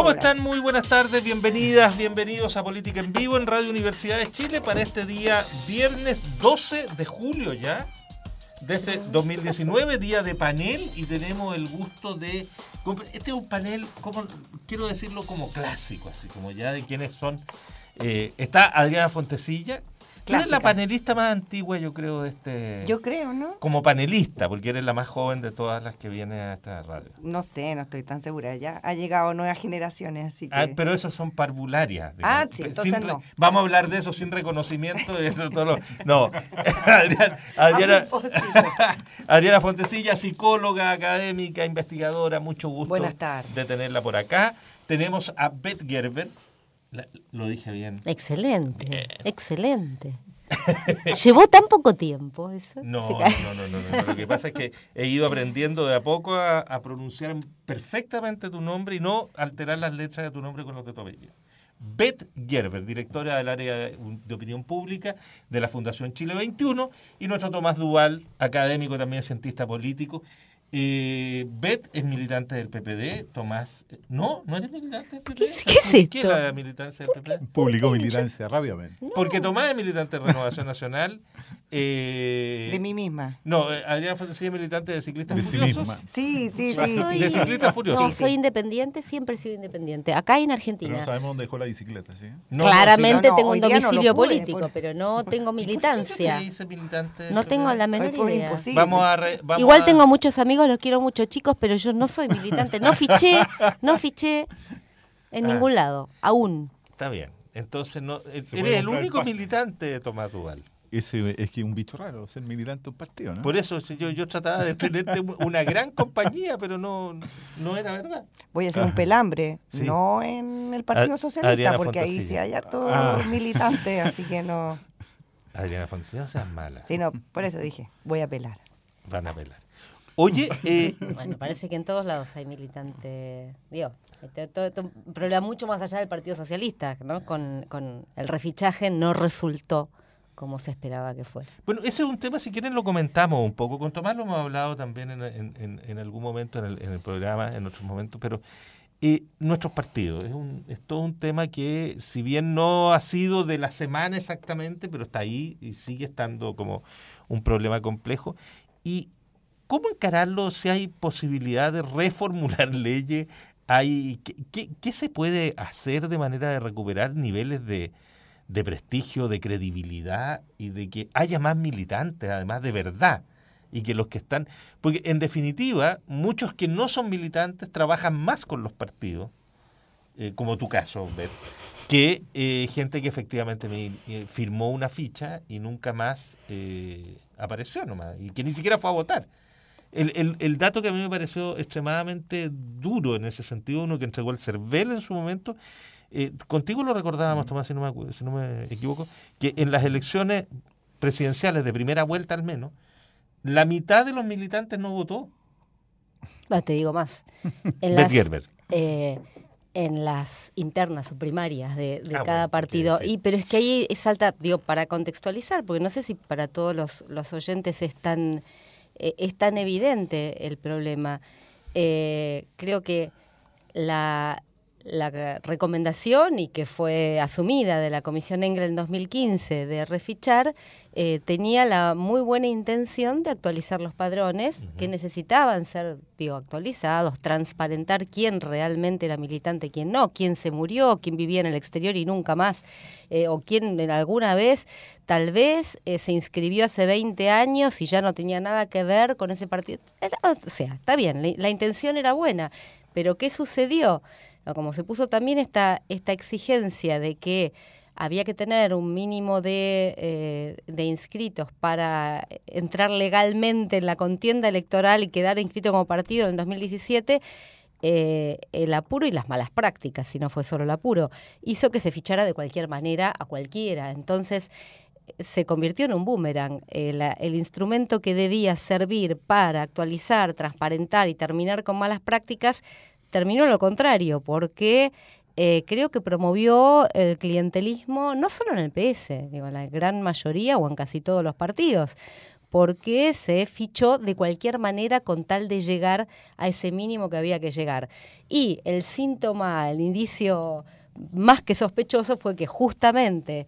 ¿Cómo están? Muy buenas tardes, bienvenidas, bienvenidos a Política en Vivo en Radio Universidad de Chile para este día viernes 12 de julio ya, de este 2019, día de panel, y tenemos el gusto de... Este es un panel, como quiero decirlo, como clásico, así como ya de quienes son... está Adriana Fontecilla. Tú eres la panelista más antigua, yo creo, de este... Yo creo, ¿no? Como panelista, porque eres la más joven de todas las que vienen a esta radio. No sé, no estoy tan segura. Ya ha llegado nuevas generaciones, así que... pero esas son parvularias. Digamos. Sí, entonces no. Vamos a hablar de eso sin reconocimiento. No. Adriana Fontecilla, psicóloga, académica, investigadora. Mucho gusto. Buenas tardes. De tenerla por acá. Tenemos a Beth Gerber. Lo dije bien. Excelente, excelente. ¿Llevó tan poco tiempo eso? No. Lo que pasa es que he ido aprendiendo de a poco a pronunciar perfectamente tu nombre y no alterar las letras de tu nombre con los de tu apellido. Beth Gerber, directora del área de opinión pública de la Fundación Chile 21, y nuestro Tomás Duval, académico, también cientista político. Beth es militante del PPD, Tomás... ¿No eres militante del PPD? ¿Qué es esto? ¿Qué es la militancia del PPD? Publicó militancia rápidamente. No. Porque Tomás es militante de Renovación Nacional. De mí misma. No, Adriana Fontecilla es militante de Ciclistas Furiosos. Sí. De Ciclistas Furiosos. No, soy independiente, siempre he sido independiente. Acá y en Argentina. Pero no sabemos dónde dejó la bicicleta, ¿sí? Claramente tengo un hoy día domicilio no lo pude, político, pero no tengo militancia. ¿Por qué te hice militante del No PPD? tengo la menor idea. Imposible. Igual tengo muchos amigos, los quiero mucho, chicos, pero yo no soy militante. No fiché en ningún lado, aún. Está bien. Entonces, Se eres puede el comprar único el pase. militante de Tomás Duval. Es que es un bicho raro ser militante de un partido, ¿no? Por eso yo trataba de tenerte una gran compañía, pero no era verdad. Voy a hacer un pelambre, Sí. no en el Partido Socialista, Adriana porque ahí Fontecilla. sí hay harto militante, así que no... Adriana Fontecilla, no seas mala. Sí, no, por eso dije, voy a pelar. Van a pelar. Oye, Bueno, parece que en todos lados hay militantes. Digo, un problema mucho más allá del Partido Socialista, ¿no? Con el refichaje no resultó como se esperaba que fuera. bueno, ese es un tema, si quieren lo comentamos un poco. Con Tomás lo hemos hablado también en algún momento en el programa, en otros momentos, pero nuestros partidos, es todo un tema que, si bien no ha sido de la semana exactamente, pero está ahí y sigue estando como un problema complejo. Y ¿cómo encararlo si hay posibilidad de reformular leyes? ¿Qué se puede hacer de manera de recuperar niveles de prestigio, de credibilidad y de que haya más militantes, además de verdad? Y que los que están... Porque, en definitiva, muchos que no son militantes trabajan más con los partidos, como tu caso, Beth, que gente que efectivamente firmó una ficha y nunca más apareció nomás, y que ni siquiera fue a votar. El dato que a mí me pareció extremadamente duro en ese sentido, uno que entregó el CERVEL en su momento, contigo lo recordábamos, Tomás, si no me equivoco, que en las elecciones presidenciales de primera vuelta al menos, la mitad de los militantes no votó. Te digo más. Beth Gerber. En las internas o primarias de cada bueno, partido. sí. Pero es que ahí salta, digo, para contextualizar, porque no sé si para todos los oyentes es tan evidente el problema. Creo que la recomendación, y que fue asumida de la Comisión Engel en 2015 de refichar, tenía la muy buena intención de actualizar los padrones, que necesitaban ser actualizados, transparentar quién realmente era militante, quién no, quién se murió, quién vivía en el exterior y nunca más, o quién alguna vez tal vez se inscribió hace 20 años y ya no tenía nada que ver con ese partido. O sea, está bien, la intención era buena, pero ¿qué sucedió? Como se puso también esta exigencia de que había que tener un mínimo de inscritos para entrar legalmente en la contienda electoral y quedar inscrito como partido en el 2017, el apuro y las malas prácticas, si no fue solo el apuro, hizo que se fichara de cualquier manera a cualquiera. Entonces se convirtió en un boomerang. El instrumento que debía servir para actualizar, transparentar y terminar con malas prácticas terminó lo contrario, porque creo que promovió el clientelismo, no solo en el PS, digo, en la gran mayoría o en casi todos los partidos, porque se fichó de cualquier manera con tal de llegar a ese mínimo que había que llegar. Y el síntoma, el indicio más que sospechoso fue que justamente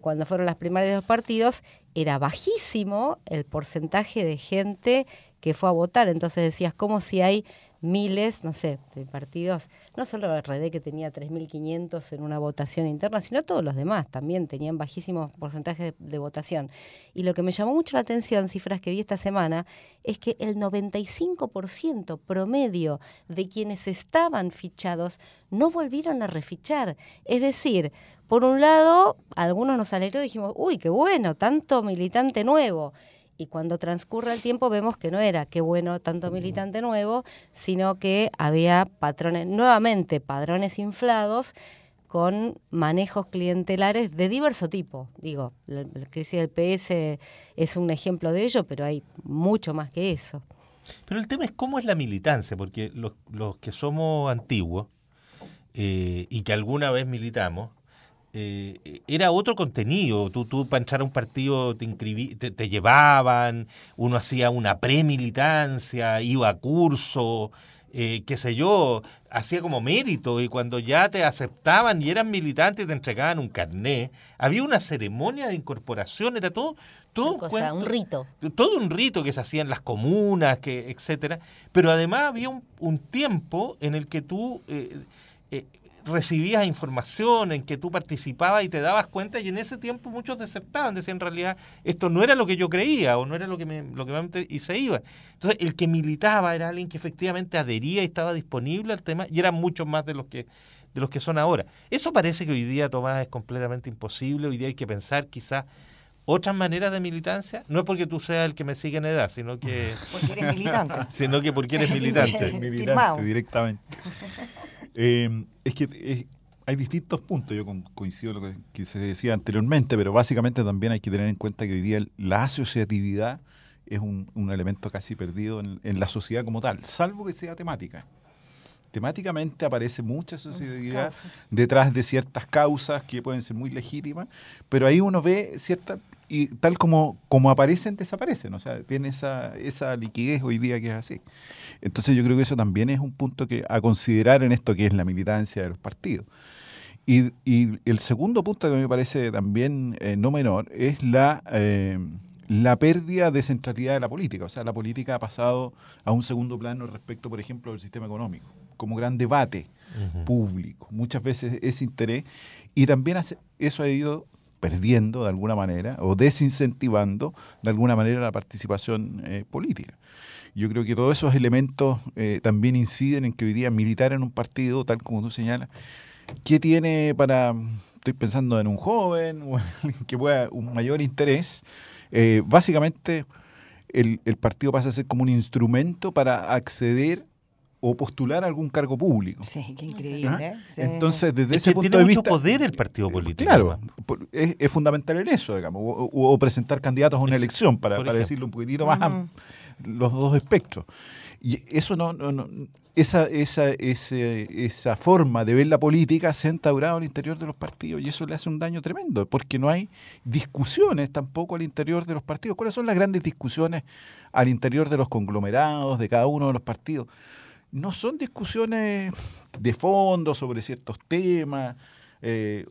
cuando fueron las primarias de los partidos era bajísimo el porcentaje de gente que fue a votar. Entonces decías, como si hay miles, no sé, de partidos, no solo el RD que tenía 3.500 en una votación interna, sino todos los demás también tenían bajísimos porcentajes de votación. Y lo que me llamó mucho la atención, cifras que vi esta semana, es que el 95% promedio de quienes estaban fichados no volvieron a refichar. Es decir, por un lado, a algunos nos alegró y dijimos, uy, qué bueno, tanto militante nuevo. Y cuando transcurre el tiempo vemos que no era qué bueno tanto militante nuevo, sino que había patrones, nuevamente padrones inflados con manejos clientelares de diverso tipo. Digo, la crisis del PS es un ejemplo de ello, pero hay mucho más que eso. Pero el tema es cómo es la militancia, porque los que somos antiguos y que alguna vez militamos, era otro contenido. Tú para entrar a un partido te llevaban, uno hacía una premilitancia, iba a curso, qué sé yo, hacía como mérito, y cuando ya te aceptaban y eran militantes y te entregaban un carné, había una ceremonia de incorporación, era todo un rito. Todo un rito que se hacía en las comunas, etcétera, pero además había un tiempo en el que tú recibías información, en que tú participabas y te dabas cuenta, y en ese tiempo muchos desertaban, decían en realidad esto no era lo que yo creía o no era lo que me y se iba. Entonces el que militaba era alguien que efectivamente adhería y estaba disponible al tema, y eran muchos más de los que son ahora. Eso parece que hoy día, Tomás, es completamente imposible. Hoy día hay que pensar quizás otras maneras de militancia. No es porque tú seas el que me sigue en edad, sino que porque eres militante. Sino que porque eres militante. Firmado. Directamente. Es que hay distintos puntos, yo coincido con lo que se decía anteriormente, pero básicamente también hay que tener en cuenta que hoy día la asociatividad es un elemento casi perdido en la sociedad como tal, salvo que sea temática. Temáticamente aparece mucha asociatividad detrás de ciertas causas que pueden ser muy legítimas, pero ahí uno ve ciertas, y tal como aparecen, desaparecen. O sea, tiene esa liquidez hoy día que es así. Entonces yo creo que eso también es un punto que a considerar en esto que es la militancia de los partidos. Y el segundo punto que me parece también no menor es la pérdida de centralidad de la política. O sea, la política ha pasado a un segundo plano respecto, por ejemplo, del sistema económico, como gran debate público. Muchas veces ese interés, y también eso ha ido perdiendo de alguna manera o desincentivando de alguna manera la participación política. Yo creo que todos esos elementos también inciden en que hoy día militar en un partido, tal como tú señalas, ¿qué tiene estoy pensando en un joven o en alguien que pueda un mayor interés? Básicamente el partido pasa a ser como un instrumento para acceder o postular algún cargo público. Sí, qué increíble. Sí. Entonces, desde es ese que punto tiene de mucho vista, poder el partido político. Claro, es fundamental en eso, digamos, o presentar candidatos a una elección, para decirlo un poquitito más los dos espectros. Y eso esa forma de ver la política se ha instaurado al interior de los partidos, y eso le hace un daño tremendo, porque no hay discusiones tampoco al interior de los partidos. ¿Cuáles son las grandes discusiones al interior de los conglomerados, de cada uno de los partidos? No son discusiones de fondo sobre ciertos temas,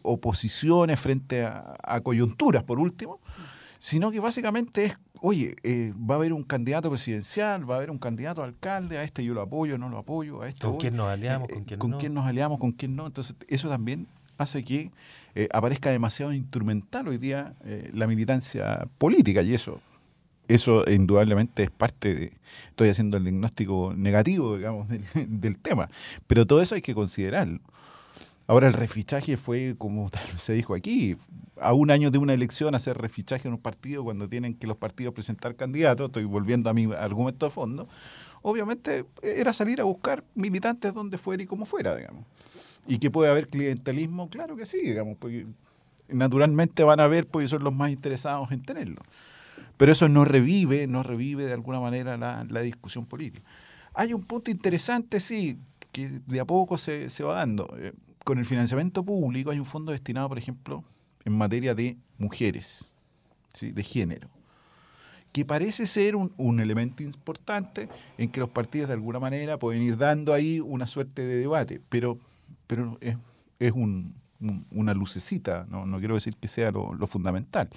oposiciones frente a coyunturas, por último, sino que básicamente es, oye, va a haber un candidato presidencial, va a haber un candidato a alcalde, a este yo lo apoyo, no lo apoyo, a este ¿Con quién nos aliamos, con quién nos aliamos, con quién no? Entonces eso también hace que aparezca demasiado instrumental hoy día la militancia política, y eso indudablemente es parte estoy haciendo el diagnóstico negativo, digamos, del tema, pero todo eso hay que considerarlo. Ahora, el refichaje fue, como se dijo aquí, a un año de una elección hacer refichaje en un partido cuando tienen que los partidos presentar candidatos, estoy volviendo a mi argumento de fondo, obviamente era salir a buscar militantes donde fuera y como fuera, digamos. ¿Y que puede haber clientelismo? Claro que sí, digamos, porque naturalmente van a haber, porque son los más interesados en tenerlo. Pero eso no revive de alguna manera la discusión política. Hay un punto interesante, sí, que de a poco se va dando. Con el financiamiento público hay un fondo destinado, por ejemplo, en materia de mujeres, ¿sí?, de género. que parece ser un elemento importante en que los partidos de alguna manera pueden ir dando ahí una suerte de debate, pero es una lucecita, no quiero decir que sea lo fundamental.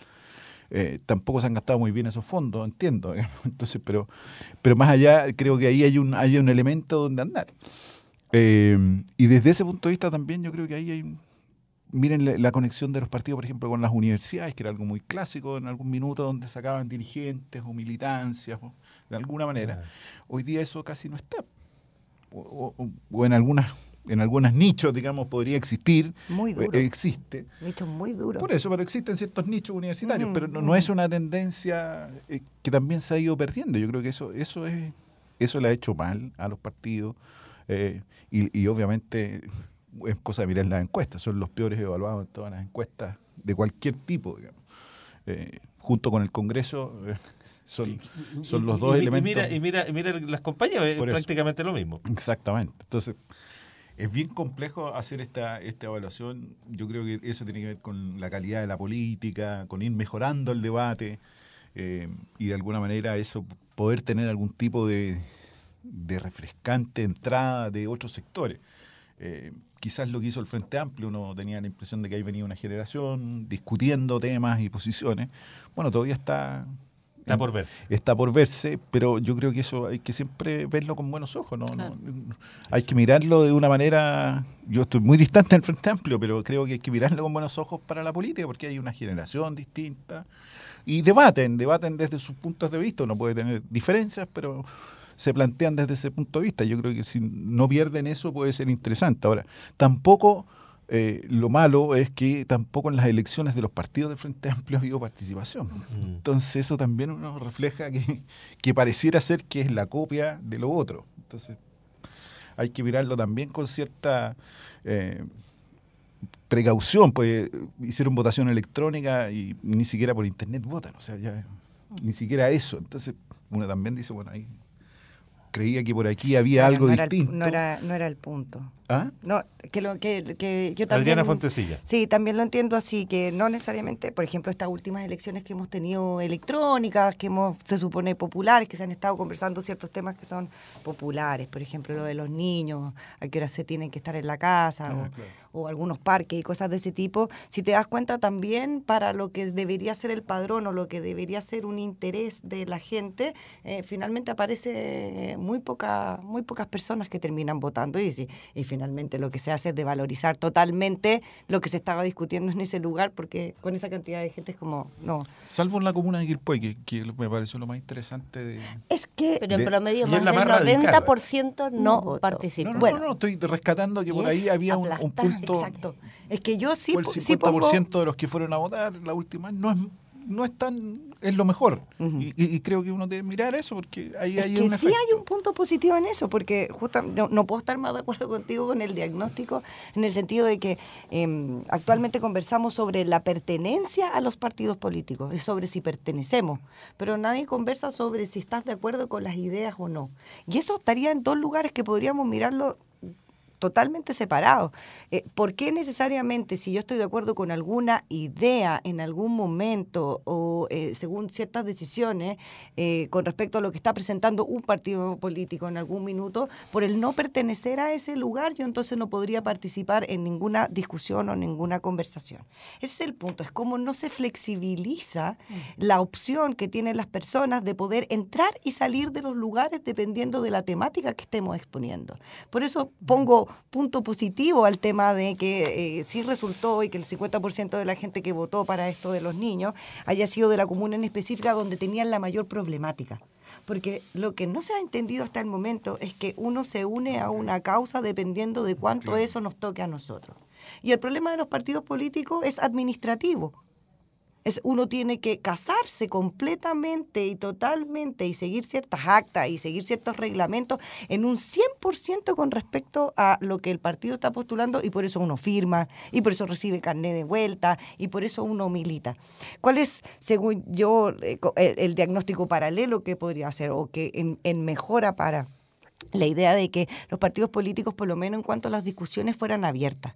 Tampoco se han gastado muy bien esos fondos, entiendo. Entonces, pero más allá, creo que ahí hay un elemento donde andar. Y desde ese punto de vista también yo creo que ahí hay... Miren la conexión de los partidos, por ejemplo, con las universidades, que era algo muy clásico en algún minuto donde sacaban dirigentes o militancias, de alguna manera. Hoy día eso casi no está. O en algunos nichos, digamos, podría existir. Muy duro. Existe. Nichos muy duros. Por eso, pero existen ciertos nichos universitarios, pero no es una tendencia que también se ha ido perdiendo. Yo creo que eso le ha hecho mal a los partidos y obviamente es cosa de mirar las encuestas. Son los peores evaluados en todas las encuestas de cualquier tipo, digamos. Junto con el Congreso... Son los dos elementos. Y mira las compañías, es prácticamente lo mismo. Exactamente. Entonces, es bien complejo hacer esta evaluación. Yo creo que eso tiene que ver con la calidad de la política, con ir mejorando el debate y de alguna manera eso poder tener algún tipo de refrescante entrada de otros sectores. Quizás lo que hizo el Frente Amplio, uno tenía la impresión de que ahí venía una generación discutiendo temas y posiciones. Bueno, todavía está por verse. Está por verse, pero yo creo que eso hay que siempre verlo con buenos ojos. Claro. Hay que mirarlo de una manera... Yo estoy muy distante del Frente Amplio, pero creo que hay que mirarlo con buenos ojos para la política, porque hay una generación distinta y debaten desde sus puntos de vista. Uno puede tener diferencias, pero se plantean desde ese punto de vista. Yo creo que si no pierden eso puede ser interesante. Ahora, tampoco... lo malo es que tampoco en las elecciones de los partidos del Frente Amplio ha habido participación. Entonces eso también uno refleja que pareciera ser que es la copia de lo otro. Entonces hay que mirarlo también con cierta precaución, pues hicieron votación electrónica y ni siquiera por internet votan, o sea, ya ni siquiera eso. Entonces uno también dice, bueno, ahí creía que por aquí había algo distinto. No era el punto. ¿Ah? No, que yo también... Adriana Fontecilla. Sí, también lo entiendo así, que no necesariamente, por ejemplo, estas últimas elecciones que hemos tenido electrónicas, se supone populares, que se han estado conversando ciertos temas que son populares, por ejemplo, lo de los niños, a qué hora se tienen que estar en la casa, claro. O algunos parques y cosas de ese tipo. Si te das cuenta también, para lo que debería ser el padrón o lo que debería ser un interés de la gente, finalmente aparece muy pocas personas que terminan votando y finalmente lo que se hace es devalorizar totalmente lo que se estaba discutiendo en ese lugar, porque con esa cantidad de gente es como, no. Salvo en la comuna de Quilpué, que me pareció lo más interesante de... Es que... Pero en promedio más del del 90% no participa. No, estoy rescatando que por ahí había un punto... Exacto. Es que yo sí... El 50% de los que fueron a votar la última no es tan... es lo mejor. Y creo que uno debe mirar eso, porque ahí hay un efecto. Sí hay un punto positivo en eso, porque justamente no puedo estar más de acuerdo contigo con el diagnóstico, en el sentido de que actualmente conversamos sobre la pertenencia a los partidos políticos, es sobre si pertenecemos, pero nadie conversa sobre si estás de acuerdo con las ideas o no. Y eso estaría en dos lugares que podríamos mirarlo totalmente separados. ¿Por qué necesariamente, si yo estoy de acuerdo con alguna idea en algún momento o según ciertas decisiones con respecto a lo que está presentando un partido político en algún minuto, por el no pertenecer a ese lugar, yo entonces no podría participar en ninguna discusión o ninguna conversación? Ese es el punto, es como no se flexibiliza la opción que tienen las personas de poder entrar y salir de los lugares dependiendo de la temática que estemos exponiendo. Por eso pongo punto positivo al tema de que sí resultó y que el 50% de la gente que votó para esto de los niños haya sido de la comuna en específica donde tenían la mayor problemática. Porque lo que no se ha entendido hasta el momento es que uno se une a una causa dependiendo de cuánto eso nos toque a nosotros. Y el problema de los partidos políticos es administrativo. Uno tiene que casarse completamente y totalmente y seguir ciertas actas y seguir ciertos reglamentos en un 100% con respecto a lo que el partido está postulando, y por eso uno firma, y por eso recibe carné de vuelta, y por eso uno milita. ¿Cuál es, según yo, el diagnóstico paralelo que podría hacer o que en mejora para la idea de que los partidos políticos, por lo menos en cuanto a las discusiones, fueran abiertas?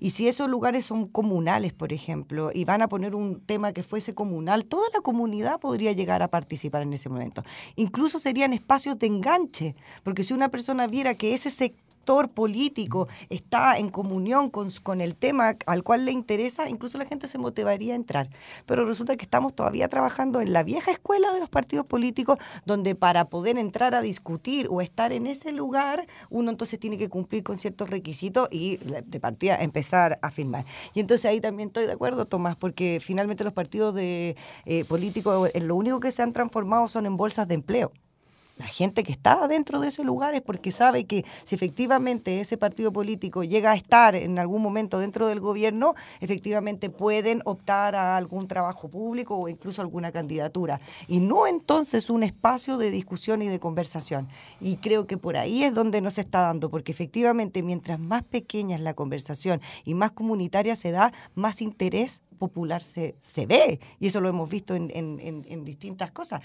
Y si esos lugares son comunales, por ejemplo, y van a poner un tema que fuese comunal, toda la comunidad podría llegar a participar en ese momento. Incluso serían espacios de enganche, porque si una persona viera que ese sector político está en comunión con el tema al cual le interesa, incluso la gente se motivaría a entrar. Pero resulta que estamos todavía trabajando en la vieja escuela de los partidos políticos, donde para poder entrar a discutir o estar en ese lugar, uno entonces tiene que cumplir con ciertos requisitos y de partida empezar a firmar. Y entonces ahí también estoy de acuerdo, Tomás, porque finalmente los partidos políticos en lo único que se han transformado son en bolsas de empleo. La gente que está dentro de ese lugar es porque sabe que si efectivamente ese partido político llega a estar en algún momento dentro del gobierno, efectivamente pueden optar a algún trabajo público o incluso alguna candidatura. Y no entonces un espacio de discusión y de conversación. Y creo que por ahí es donde nos está dando, porque efectivamente mientras más pequeña es la conversación y más comunitaria se da, más interés popular se ve. Y eso lo hemos visto en distintas cosas.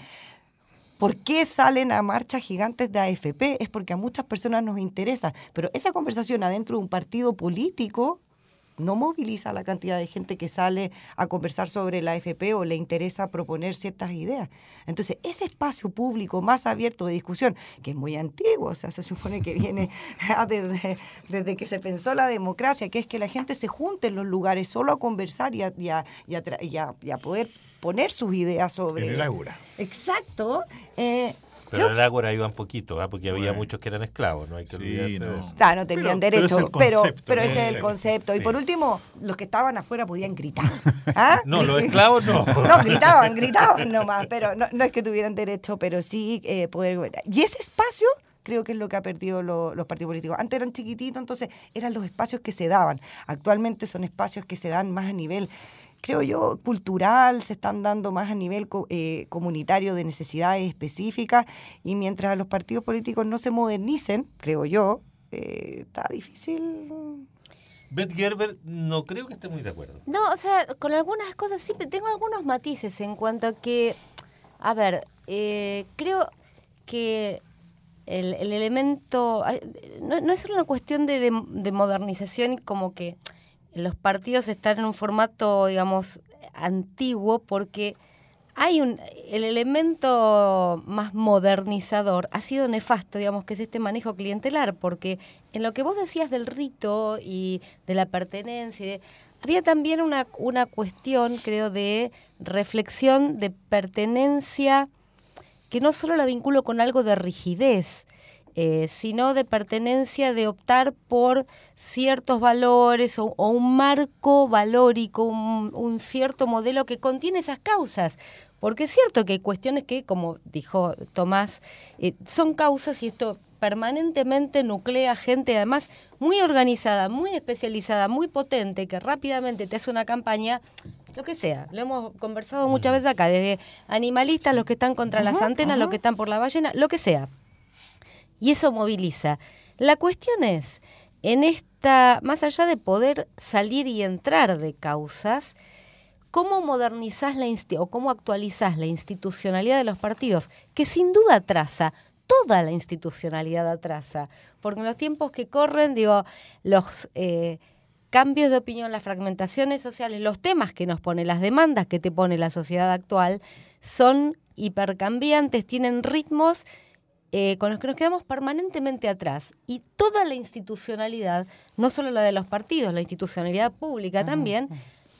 ¿Por qué salen a marchas gigantes de AFP? Es porque a muchas personas nos interesa, pero esa conversación adentro de un partido político no moviliza la cantidad de gente que sale a conversar sobre la AFP o le interesa proponer ciertas ideas. Entonces, ese espacio público más abierto de discusión, que es muy antiguo, o sea, se supone que viene desde que se pensó la democracia, que es que la gente se junte en los lugares solo a conversar y a poder poner sus ideas sobre... En el ágora. Exacto. Pero en el ágora iban poquito, porque había muchos que eran esclavos, no hay que olvidarse de eso. Claro, no tenían derecho, pero ese es el concepto. Sí. Y por último, los que estaban afuera podían gritar. ¿Ah? No, los esclavos no. No, gritaban nomás, pero no es que tuvieran derecho, pero sí poder... Y ese espacio... creo que es lo que ha perdido los partidos políticos. Antes eran chiquititos, entonces eran los espacios que se daban. Actualmente son espacios que se dan más a nivel, creo yo, cultural, se están dando más a nivel comunitario de necesidades específicas, y mientras los partidos políticos no se modernicen, creo yo, está difícil. Beth Gerber no creo que esté muy de acuerdo. No, o sea, con algunas cosas sí, pero tengo algunos matices en cuanto a que, a ver, creo que el elemento, no es solo una cuestión de modernización, y como que los partidos están en un formato, digamos, antiguo, porque hay el elemento más modernizador ha sido nefasto, digamos, que es este manejo clientelar, porque en lo que vos decías del rito y de la pertenencia, había también una cuestión, creo, de reflexión de pertenencia, que no solo la vinculo con algo de rigidez, sino de pertenencia, de optar por ciertos valores o un marco valórico, un cierto modelo que contiene esas causas. Porque es cierto que hay cuestiones que, como dijo Tomás, son causas, y esto permanentemente nuclea gente, además muy organizada, muy especializada, muy potente, que rápidamente te hace una campaña, lo que sea. Lo hemos conversado muchas veces acá, desde animalistas, los que están contra las antenas, los que están por la ballena, lo que sea. Y eso moviliza. La cuestión es, en esta, más allá de poder salir y entrar de causas, ¿cómo modernizás o cómo actualizás la institucionalidad de los partidos? Que sin duda atrasa, toda la institucionalidad atrasa. Porque en los tiempos que corren, digo, los cambios de opinión, las fragmentaciones sociales, los temas que nos pone, las demandas que te pone la sociedad actual, son hipercambiantes, tienen ritmos con los que nos quedamos permanentemente atrás. Y toda la institucionalidad, no solo la de los partidos, la institucionalidad pública también,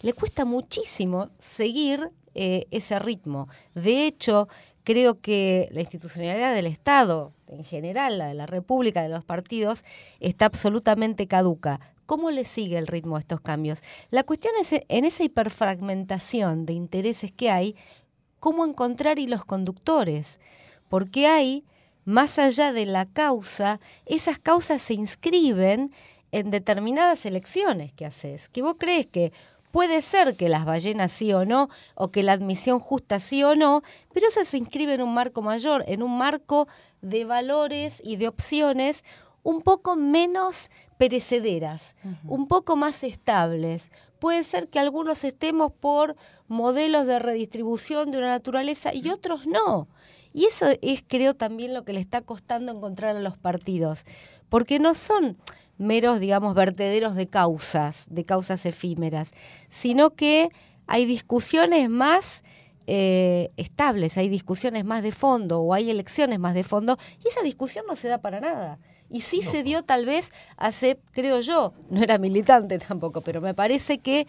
le cuesta muchísimo seguir ese ritmo. De hecho, creo que la institucionalidad del Estado, en general, la de la República, de los partidos, está absolutamente caduca. ¿Cómo le sigue el ritmo a estos cambios? La cuestión es, en esa hiperfragmentación de intereses que hay, cómo encontrar hilos conductores. Porque hay, más allá de la causa, esas causas se inscriben en determinadas elecciones que haces. Que vos crees que puede ser que las ballenas sí o no, o que la admisión justa sí o no, pero eso se inscribe en un marco mayor, en un marco de valores y de opciones un poco menos perecederas, un poco más estables. Puede ser que algunos estemos por modelos de redistribución de una naturaleza y otros no. Y eso es, creo, también lo que le está costando encontrar a los partidos. Porque no son meros, digamos, vertederos de causas efímeras, sino que hay discusiones más estables, hay discusiones más de fondo o hay elecciones más de fondo, y esa discusión no se da para nada. Y sí se dio tal vez hace, creo yo, no era militante tampoco, pero me parece que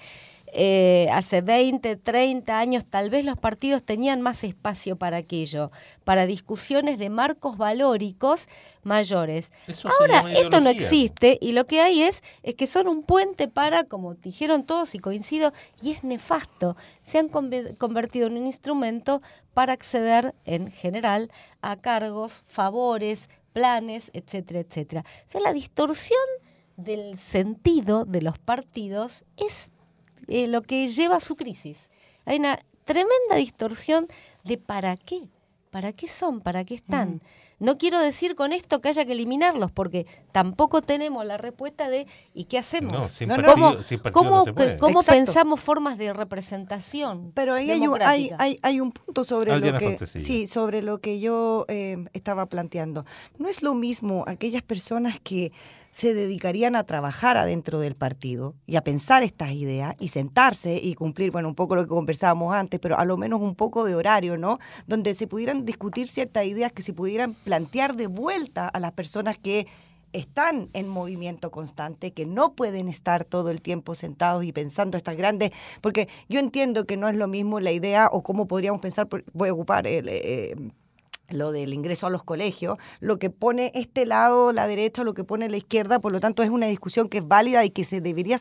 hace 20, 30 años tal vez los partidos tenían más espacio para aquello, para discusiones de marcos valóricos mayores. Ahora esto no existe y lo que hay es que son un puente para, como dijeron todos y coincido, y es nefasto, se han convertido en un instrumento para acceder en general a cargos, favores, planes, etcétera, etcétera. O sea, la distorsión del sentido de los partidos es lo que lleva a su crisis. Hay una tremenda distorsión de para qué son, para qué están. No quiero decir con esto que haya que eliminarlos, porque tampoco tenemos la respuesta de ¿y qué hacemos? No, sin partido no se puede. ¿Cómo pensamos formas de representación? Pero ahí hay un punto sobre sobre lo que yo estaba planteando. No es lo mismo aquellas personas que se dedicarían a trabajar adentro del partido y a pensar estas ideas y sentarse y cumplir, bueno, un poco lo que conversábamos antes, pero a lo menos un poco de horario, ¿no? Donde se pudieran discutir ciertas ideas, que se pudieran plantear de vuelta a las personas que están en movimiento constante, que no pueden estar todo el tiempo sentados y pensando estas grandes, porque yo entiendo que no es lo mismo la idea o cómo podríamos pensar, voy a ocupar lo del ingreso a los colegios, lo que pone este lado, la derecha, lo que pone la izquierda, por lo tanto es una discusión que es válida y que se debería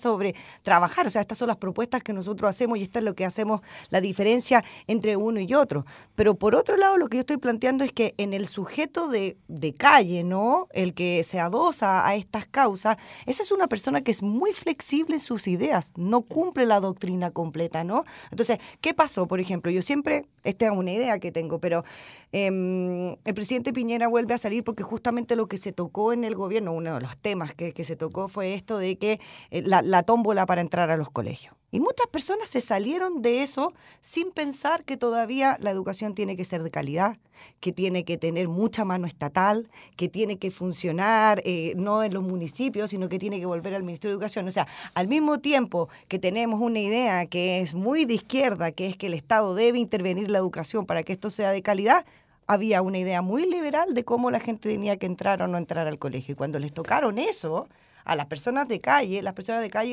trabajar. O sea, estas son las propuestas que nosotros hacemos y esta es lo que hacemos, la diferencia entre uno y otro. Pero por otro lado, lo que yo estoy planteando es que en el sujeto de calle, ¿no? El que se adosa a estas causas, esa es una persona que es muy flexible en sus ideas, no cumple la doctrina completa, ¿no? Entonces, ¿qué pasó? Por ejemplo, yo siempre, esta es una idea que tengo, pero el presidente Piñera vuelve a salir porque justamente lo que se tocó en el gobierno, uno de los temas que se tocó fue esto de que la tómbola para entrar a los colegios. Y muchas personas se salieron de eso sin pensar que todavía la educación tiene que ser de calidad, que tiene que tener mucha mano estatal, que tiene que funcionar no en los municipios, sino que tiene que volver al Ministerio de Educación. O sea, al mismo tiempo que tenemos una idea que es muy de izquierda, que es que el Estado debe intervenir en la educación para que esto sea de calidad, había una idea muy liberal de cómo la gente tenía que entrar o no entrar al colegio. Y cuando les tocaron eso a las personas de calle,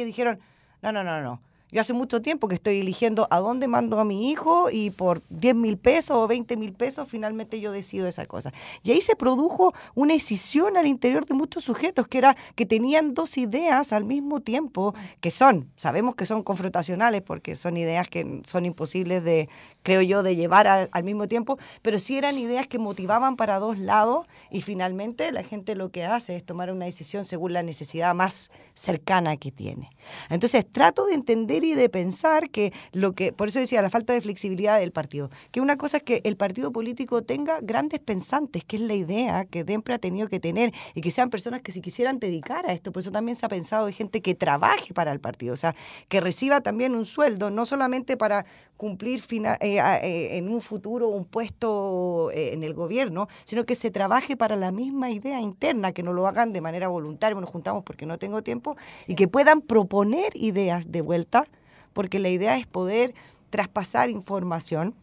dijeron, no. Yo hace mucho tiempo que estoy eligiendo a dónde mando a mi hijo y por 10.000 pesos o 20.000 pesos finalmente yo decido esa cosa. Y ahí se produjo una escisión al interior de muchos sujetos que tenían dos ideas al mismo tiempo, sabemos que son confrontacionales porque son ideas que son imposibles de, creo yo, de llevar al mismo tiempo, pero sí eran ideas que motivaban para dos lados y finalmente la gente lo que hace es tomar una decisión según la necesidad más cercana que tiene. Entonces trato de entender y de pensar que por eso decía, la falta de flexibilidad del partido, que una cosa es que el partido político tenga grandes pensantes, que es la idea que siempre ha tenido que tener, y que sean personas que se quisieran dedicar a esto. Por eso también se ha pensado de gente que trabaje para el partido, o sea, que reciba también un sueldo, no solamente para cumplir en un futuro un puesto en el gobierno, sino que se trabaje para la misma idea interna, que no lo hagan de manera voluntaria, nos juntamos porque no tengo tiempo, y que puedan proponer ideas de vuelta, porque la idea es poder traspasar información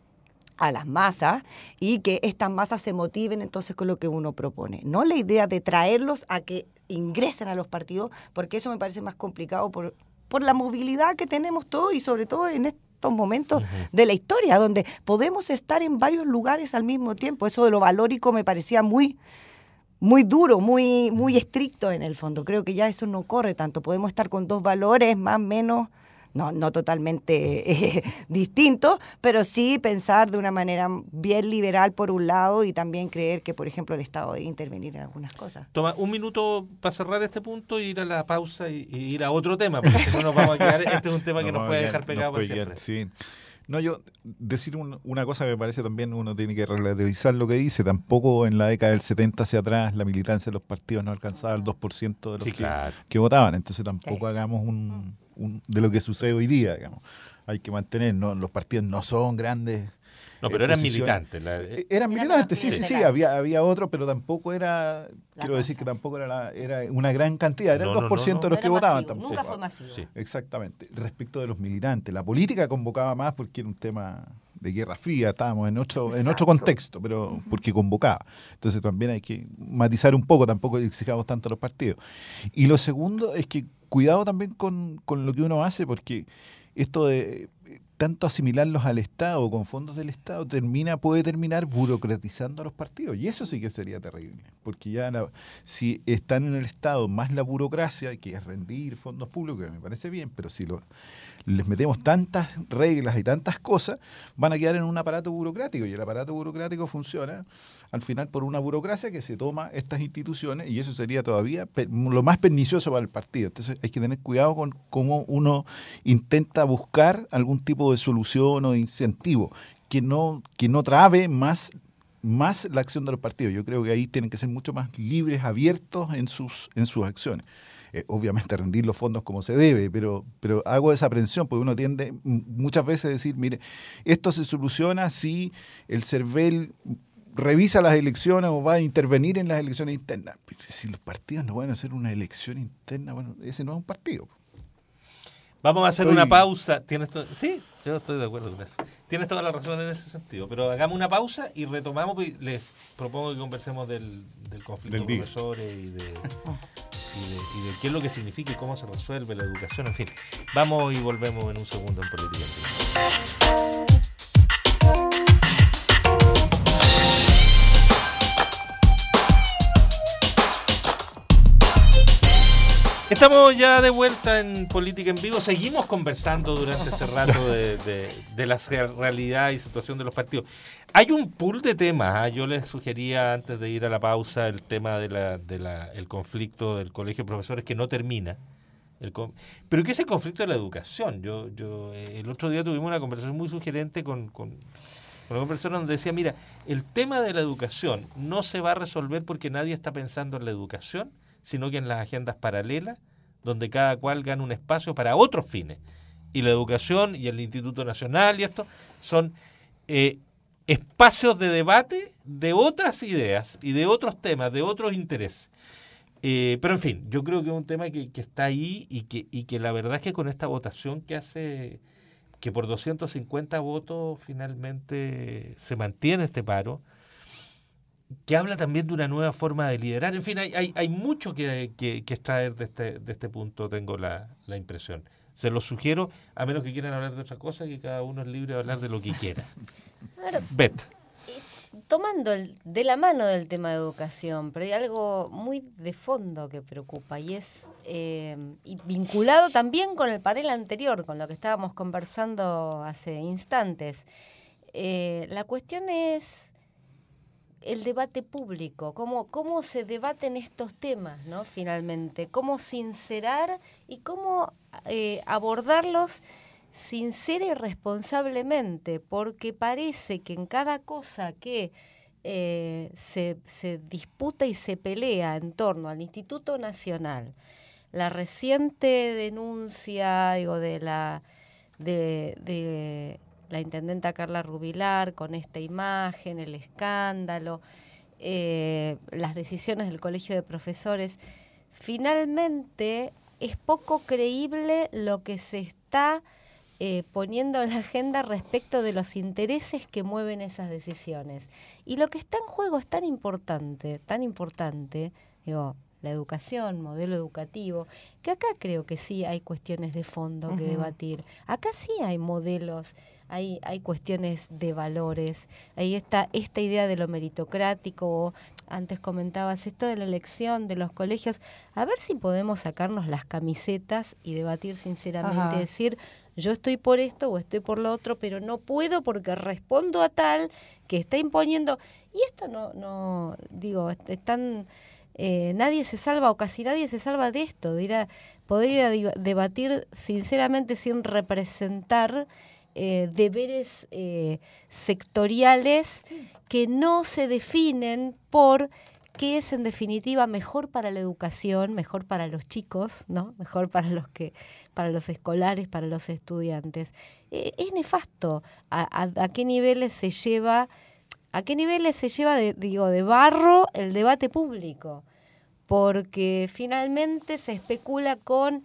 a las masas y que estas masas se motiven entonces con lo que uno propone. No la idea de traerlos a que ingresen a los partidos, porque eso me parece más complicado por la movilidad que tenemos todos y sobre todo en estos momentos de la historia, donde podemos estar en varios lugares al mismo tiempo. Eso de lo valórico me parecía muy duro, muy estricto en el fondo. Creo que ya eso no corre tanto. Podemos estar con dos valores más o menos, no totalmente distintos, pero sí pensar de una manera bien liberal por un lado y también creer que, por ejemplo, el Estado debe intervenir en algunas cosas. Toma un minuto para cerrar este punto e ir a la pausa y ir a otro tema, porque si no nos vamos a quedar. Este es un tema que nos puede dejar pegado para siempre. Sí. No, yo decir una cosa que me parece también uno tiene que relativizar lo que dice. Tampoco en la década del 70 hacia atrás la militancia de los partidos no alcanzaba el 2% de los que votaban. Entonces tampoco hagamos de lo que sucede hoy día, digamos. Hay que mantener, los partidos no son grandes. No, pero eran posiciones. militantes. Eran militantes, sí, había otro, pero tampoco era, quiero decir que masas. tampoco era una gran cantidad, era el 2% de los que era votaban. masivo, nunca fue masivo. Sí. Exactamente. Respecto de los militantes, la política convocaba más porque era un tema de Guerra Fría, estábamos en otro contexto, pero porque convocaba. Entonces también hay que matizar un poco, tampoco exijamos tanto a los partidos. Y lo segundo es que cuidado también con lo que uno hace, porque esto de tanto asimilarlos al Estado, con fondos del Estado, puede terminar burocratizando a los partidos. Y eso sí que sería terrible. Porque ya si están en el Estado más la burocracia, que es rendir fondos públicos, que me parece bien, pero si les metemos tantas reglas y tantas cosas, van a quedar en un aparato burocrático. Y el aparato burocrático funciona, al final, por una burocracia que se toma estas instituciones, y eso sería todavía lo más pernicioso para el partido. Entonces hay que tener cuidado con cómo uno intenta buscar algún tipo de solución o de incentivo que no trabe más la acción de los partidos. Yo creo que ahí tienen que ser mucho más libres, abiertos en sus acciones. Obviamente rendir los fondos como se debe, pero hago esa aprensión porque uno tiende muchas veces a decir, mire, esto se soluciona si el CERVEL revisa las elecciones o va a intervenir en las elecciones internas. Pero si los partidos no van a hacer una elección interna, bueno, ese no es un partido. Vamos a hacer una pausa. Sí, yo estoy de acuerdo con eso. Tienes toda la razón en ese sentido. Pero hagamos una pausa y retomamos. Y les propongo que conversemos del conflicto de profesores y de qué es lo que significa y cómo se resuelve la educación. En fin, vamos y volvemos en un segundo en Política en Vivo. Estamos ya de vuelta en Política en Vivo. Seguimos conversando durante este rato de la realidad y situación de los partidos. Hay un pool de temas. Yo les sugería antes de ir a la pausa el tema el conflicto del colegio de profesores que no termina. Pero ¿qué es el conflicto de la educación? Yo el otro día tuvimos una conversación muy sugerente con una persona donde decía, mira, el tema de la educación no se va a resolver porque nadie está pensando en la educación, sino que en las agendas paralelas, donde cada cual gana un espacio para otros fines. Y la educación y el Instituto Nacional y esto son espacios de debate de otras ideas y de otros temas, de otros intereses. Pero en fin, yo creo que es un tema que está ahí y que la verdad es que con esta votación que hace que por 250 votos finalmente se mantiene este paro, que habla también de una nueva forma de liderar. En fin, hay mucho que extraer de este punto, tengo la impresión. Se los sugiero, a menos que quieran hablar de otra cosa, que cada uno es libre de hablar de lo que quiera. Claro. Bet. Tomando de la mano del tema de educación, pero hay algo muy de fondo que preocupa y es y vinculado también con el panel anterior, con lo que estábamos conversando hace instantes. La cuestión es el debate público, cómo se debaten estos temas, ¿no? Finalmente, cómo sincerar y cómo abordarlos sincera y responsablemente, porque parece que en cada cosa que se disputa y se pelea en torno al Instituto Nacional, la reciente denuncia, de la intendenta Carla Rubilar con esta imagen, el escándalo, las decisiones del Colegio de Profesores, finalmente es poco creíble lo que se está poniendo en la agenda respecto de los intereses que mueven esas decisiones. Y lo que está en juego es tan importante, la educación, modelo educativo, que acá creo que sí hay cuestiones de fondo que debatir. Acá sí hay modelos, hay cuestiones de valores, ahí está esta idea de lo meritocrático. Antes comentabas esto de la elección de los colegios. A ver si podemos sacarnos las camisetas y debatir sinceramente, decir, yo estoy por esto o estoy por lo otro, pero no puedo porque respondo a tal que está imponiendo. Y esto no digo, están... nadie se salva o casi nadie se salva de esto, de poder ir a debatir sinceramente sin representar deberes sectoriales que no se definen por qué es en definitiva mejor para la educación, mejor para los chicos, ¿no? Mejor para los escolares, para los estudiantes. Es nefasto a qué niveles se lleva, de barro el debate público, porque finalmente se especula con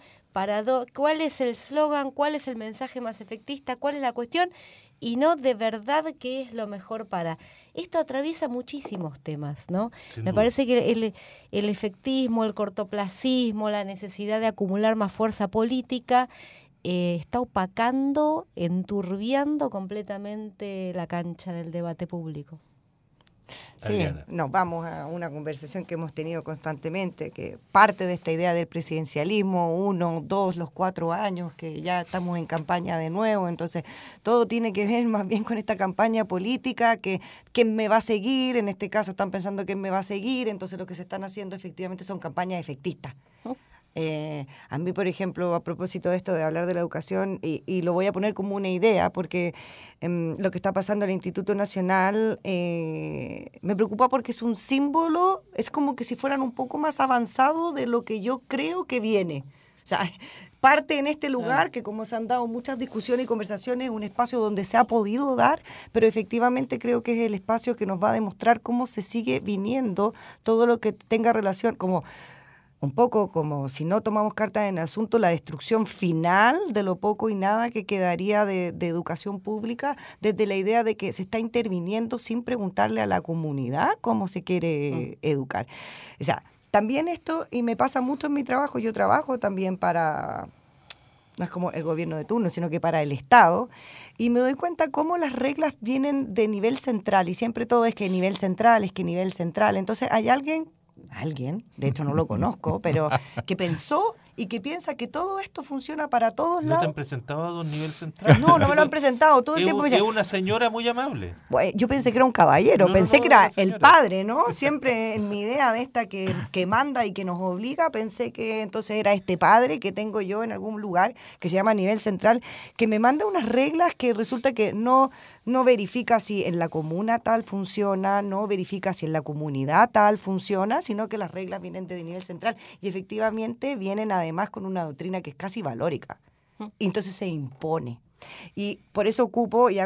cuál es el eslogan, cuál es el mensaje más efectista, cuál es la cuestión, y no de verdad qué es lo mejor para. Esto atraviesa muchísimos temas, ¿no? Me parece que el efectismo, el cortoplacismo, la necesidad de acumular más fuerza política está opacando, enturbiando completamente la cancha del debate público. Sí, Adriana. nos vamos a una conversación que hemos tenido constantemente, que parte de esta idea del presidencialismo, 1, 2, los 4 años, que ya estamos en campaña de nuevo, entonces todo tiene que ver más bien con esta campaña política, que quién me va a seguir, en este caso están pensando quién me va a seguir, entonces lo que se están haciendo efectivamente son campañas efectistas. A mí, por ejemplo, a propósito de esto de hablar de la educación, y lo voy a poner como una idea, porque lo que está pasando en el Instituto Nacional me preocupa porque es un símbolo, es como que si fueran un poco más avanzados de lo que yo creo que viene. O sea, parte en este lugar que, como se han dado muchas discusiones y conversaciones, un espacio donde se ha podido dar, pero efectivamente creo que es el espacio que nos va a demostrar cómo se sigue viniendo todo lo que tenga relación, como un poco como si no tomamos cartas en el asunto, la destrucción final de lo poco y nada que quedaría de educación pública, desde la idea de que se está interviniendo sin preguntarle a la comunidad cómo se quiere educar. O sea, también esto, y me pasa mucho en mi trabajo, yo trabajo también para, no es como el gobierno de turno, sino que para el Estado, y me doy cuenta cómo las reglas vienen de nivel central, y siempre todo es que nivel central, entonces hay alguien, de hecho no lo conozco, pero que pensó y que piensa que todo esto funciona para todos ¿No lados. te han presentado a don nivel central? No me lo han presentado todo el tiempo. Es una señora muy amable. Bueno, yo pensé que era un caballero, pensé que era una señora. el padre, ¿no? Siempre en mi idea de esta que manda y que nos obliga, pensé que entonces era este padre que tengo yo en algún lugar que se llama nivel central, que me manda unas reglas que resulta que no verifica si en la comuna tal funciona, no verifica si en la comunidad tal funciona, sino que las reglas vienen de nivel central y efectivamente vienen además con una doctrina que es casi valórica. Y entonces se impone. Y por eso ocupo y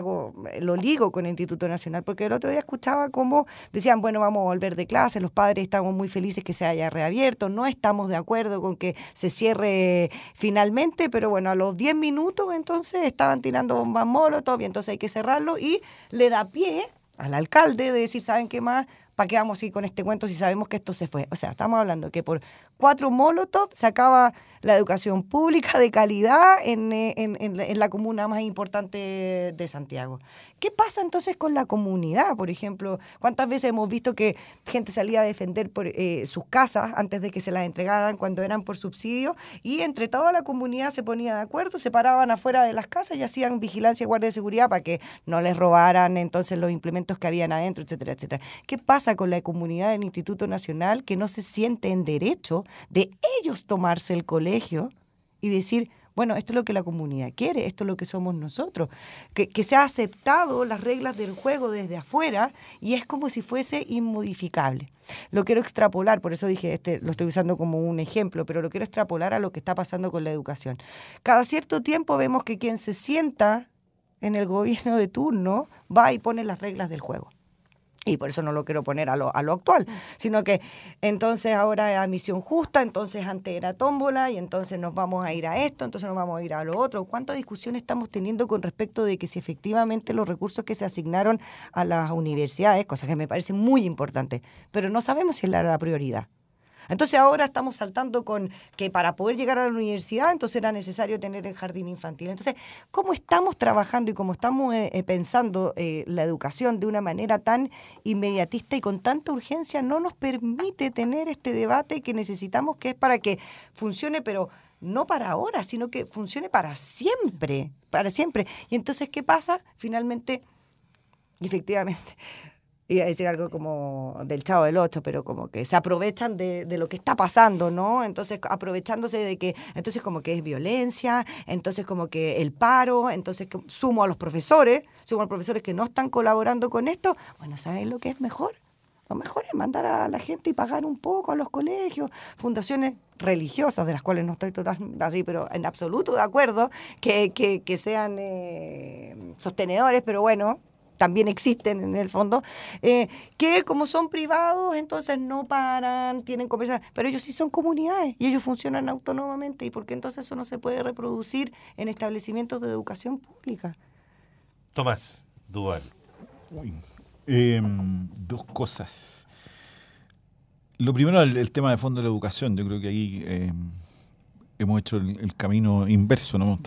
lo ligo con el Instituto Nacional, porque el otro día escuchaba cómo decían, bueno, vamos a volver de clase, los padres estamos muy felices que se haya reabierto, no estamos de acuerdo con que se cierre finalmente, pero bueno, a los 10 minutos entonces estaban tirando bombas molotov y entonces hay que cerrarlo, y le da pie al alcalde de decir, ¿saben qué más? ¿Para qué vamos a ir con este cuento si sabemos que esto se fue? O sea, estamos hablando que por 4 molotov se acaba la educación pública de calidad en la comuna más importante de Santiago. ¿Qué pasa entonces con la comunidad? Por ejemplo, ¿cuántas veces hemos visto que gente salía a defender por sus casas antes de que se las entregaran cuando eran por subsidio, y entre toda la comunidad se ponía de acuerdo, se paraban afuera de las casas y hacían vigilancia y guardia de seguridad para que no les robaran entonces los implementos que habían adentro, etcétera, etcétera? ¿Qué pasa con la comunidad del Instituto Nacional que no se siente en derecho de ellos tomarse el colegio y decir, bueno, esto es lo que la comunidad quiere, esto es lo que somos nosotros, que se ha aceptado las reglas del juego desde afuera y es como si fuese inmodificable? Lo quiero extrapolar, por eso dije, lo estoy usando como un ejemplo, pero lo quiero extrapolar a lo que está pasando con la educación. Cada cierto tiempo vemos que quien se sienta en el gobierno de turno va y pone las reglas del juego. Y por eso no lo quiero poner a lo actual, sino que entonces ahora es admisión justa, entonces antes era tómbola y entonces nos vamos a ir a esto, entonces nos vamos a ir a lo otro. ¿Cuánta discusión estamos teniendo con respecto de que si efectivamente los recursos que se asignaron a las universidades, cosa que me parece muy importante, pero no sabemos si es la prioridad? Entonces ahora estamos saltando con que para poder llegar a la universidad entonces era necesario tener el jardín infantil. Entonces, ¿cómo estamos trabajando y cómo estamos pensando la educación de una manera tan inmediatista y con tanta urgencia no nos permite tener este debate que necesitamos, que es para que funcione, pero no para ahora, sino que funcione para siempre, para siempre? Y entonces, ¿qué pasa? Finalmente, efectivamente, iba a decir algo como del Chavo del Ocho, pero como que se aprovechan de lo que está pasando, ¿no? Entonces, aprovechándose de que, entonces como que es violencia, entonces como que el paro, entonces sumo a los profesores que no están colaborando con esto. Bueno, ¿saben lo que es mejor? lo mejor es mandar a la gente y pagar un poco a los colegios, fundaciones religiosas, de las cuales no estoy totalmente así, pero en absoluto de acuerdo, que sean sostenedores, pero bueno, también existen en el fondo, que como son privados, entonces no paran, tienen conversaciones, pero ellos sí son comunidades y ellos funcionan autónomamente. ¿Y por qué entonces eso no se puede reproducir en establecimientos de educación pública? Tomás Duval. Uy. Dos cosas. Lo primero, el tema de fondo de la educación. Yo creo que ahí hemos hecho el camino inverso, ¿no?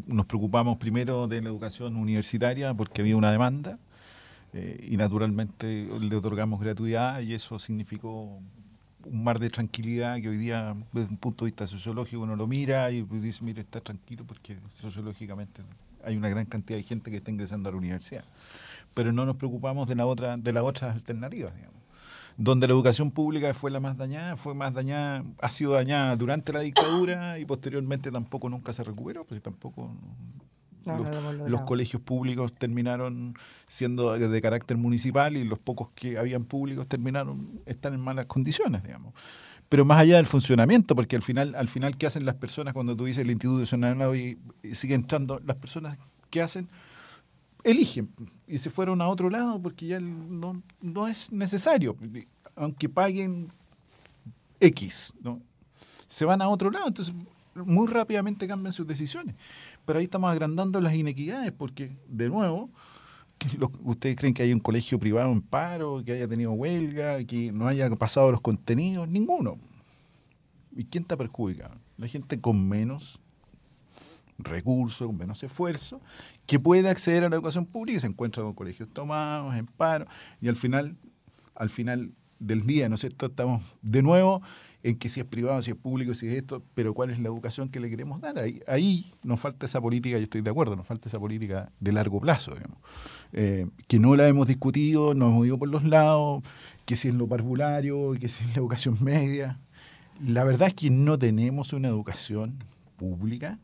Nos preocupamos primero de la educación universitaria porque había una demanda y naturalmente le otorgamos gratuidad y eso significó un mar de tranquilidad que hoy día, desde un punto de vista sociológico, uno lo mira y dice, mire, está tranquilo porque sociológicamente hay una gran cantidad de gente que está ingresando a la universidad. Pero no nos preocupamos de las otras alternativas, digamos. Donde la educación pública fue la más dañada, ha sido dañada durante la dictadura y posteriormente tampoco nunca se recuperó, pues tampoco los colegios públicos terminaron siendo de carácter municipal y los pocos que habían públicos están en malas condiciones, digamos. Pero más allá del funcionamiento, porque al final, ¿qué hacen las personas cuando tú dices el institucional y sigue entrando? Las personas, ¿qué hacen? Eligen y se fueron a otro lado porque ya no es necesario, aunque paguen X, ¿no? Se van a otro lado, entonces muy rápidamente cambian sus decisiones. Pero ahí estamos agrandando las inequidades porque, de nuevo, ¿ustedes creen que hay un colegio privado en paro, que haya tenido huelga, que no haya pasado los contenidos? Ninguno. ¿Y quién está perjudicado? La gente con menos recursos, con menos esfuerzo, que puede acceder a la educación pública y se encuentra con colegios tomados, en paro, y al final del día, ¿no es cierto?, estamos de nuevo en que si es privado, si es público, si es esto, pero ¿cuál es la educación que le queremos dar? Ahí nos falta esa política, yo estoy de acuerdo, nos falta esa política de largo plazo, digamos, que no la hemos discutido, nos hemos ido por los lados, que si es lo parvulario, que si es la educación media. La verdad es que no tenemos una educación pública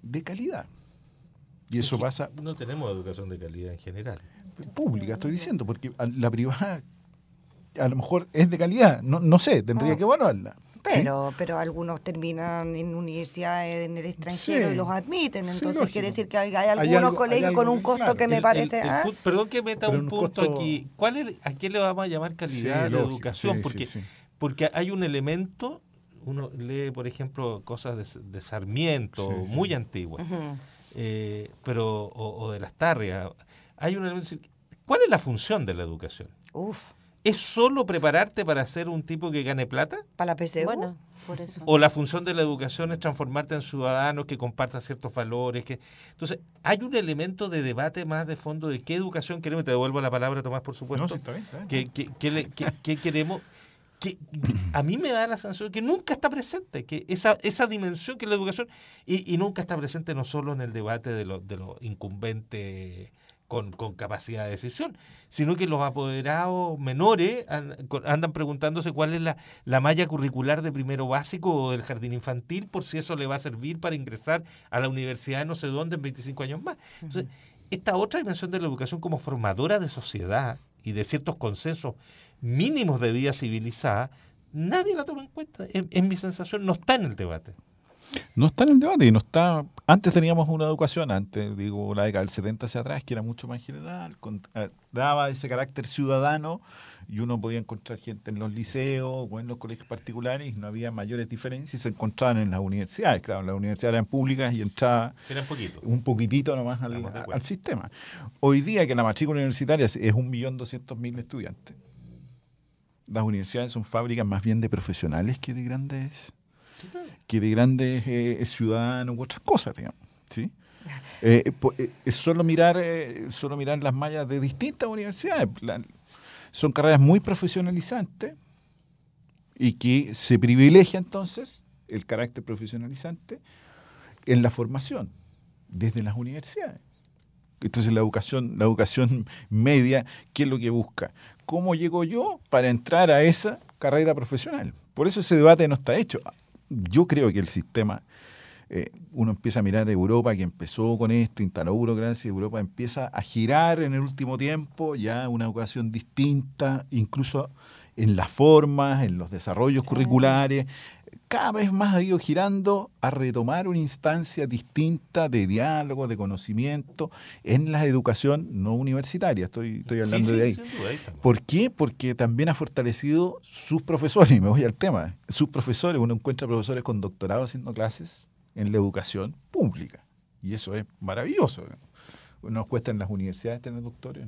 de calidad. Y eso pasa... No tenemos educación de calidad en general. Pública, estoy diciendo, porque la privada a lo mejor es de calidad, no sé, tendría que evaluarla. Pero algunos terminan en universidades en el extranjero y los admiten, entonces quiere decir que hay algunos colegios con un costo que me parece... Perdón que meta un punto aquí. ¿A qué le vamos a llamar calidad de la educación? Porque hay un elemento... Uno lee, por ejemplo, cosas de Sarmiento, muy antiguas, pero o de las Tarrias. Hay un elemento. ¿Cuál es la función de la educación? ¿Es solo prepararte para ser un tipo que gane plata? ¿Para la PSU? Bueno, por eso. ¿O la función de la educación es transformarte en ciudadanos que compartan ciertos valores? Entonces, hay un elemento de debate más de fondo de qué educación queremos. Te devuelvo la palabra, Tomás, por supuesto. No, sí, está bien. ¿Qué queremos? Que a mí me da la sensación que nunca está presente, que esa dimensión que es la educación, y nunca está presente no solo en el debate de los incumbentes con capacidad de decisión, sino que los apoderados menores andan preguntándose cuál es la malla curricular de primero básico o del jardín infantil, por si eso le va a servir para ingresar a la universidad de no sé dónde en 25 años más. Entonces, esta otra dimensión de la educación como formadora de sociedad y de ciertos consensos mínimos de vida civilizada, nadie la toma en cuenta. En mi sensación, no está en el debate. No está en el debate y no está... Antes teníamos una educación, la década del 70 hacia atrás, que era mucho más general, daba ese carácter ciudadano y uno podía encontrar gente en los liceos o en los colegios particulares y no había mayores diferencias y se encontraban en las universidades. Claro, las universidades eran públicas y entraba un poquitito nomás al sistema. Hoy día que la matrícula universitaria es 1.200.000 estudiantes, las universidades son fábricas más bien de profesionales que de grandes ciudadanos u otras cosas, digamos, ¿sí? Es solo mirar las mallas de distintas universidades. Son carreras muy profesionalizantes y que se privilegia entonces el carácter profesionalizante en la formación desde las universidades. Entonces la educación media, ¿qué es lo que busca? ¿Cómo llego yo para entrar a esa carrera profesional? Por eso ese debate no está hecho. Yo creo que el sistema uno empieza a mirar a Europa, que empezó con esto, instaló burocracia, y Europa empieza a girar en el último tiempo, ya una educación distinta, incluso en las formas, en los desarrollos curriculares. Cada vez más ha ido girando a retomar una instancia distinta de diálogo, de conocimiento en la educación no universitaria. Estoy hablando de ahí. Sin duda, ahí estamos. ¿Por qué? Porque también ha fortalecido sus profesores, y me voy al tema. Sus profesores, uno encuentra profesores con doctorado haciendo clases en la educación pública. Y eso es maravilloso. Nos cuesta en las universidades tener doctores,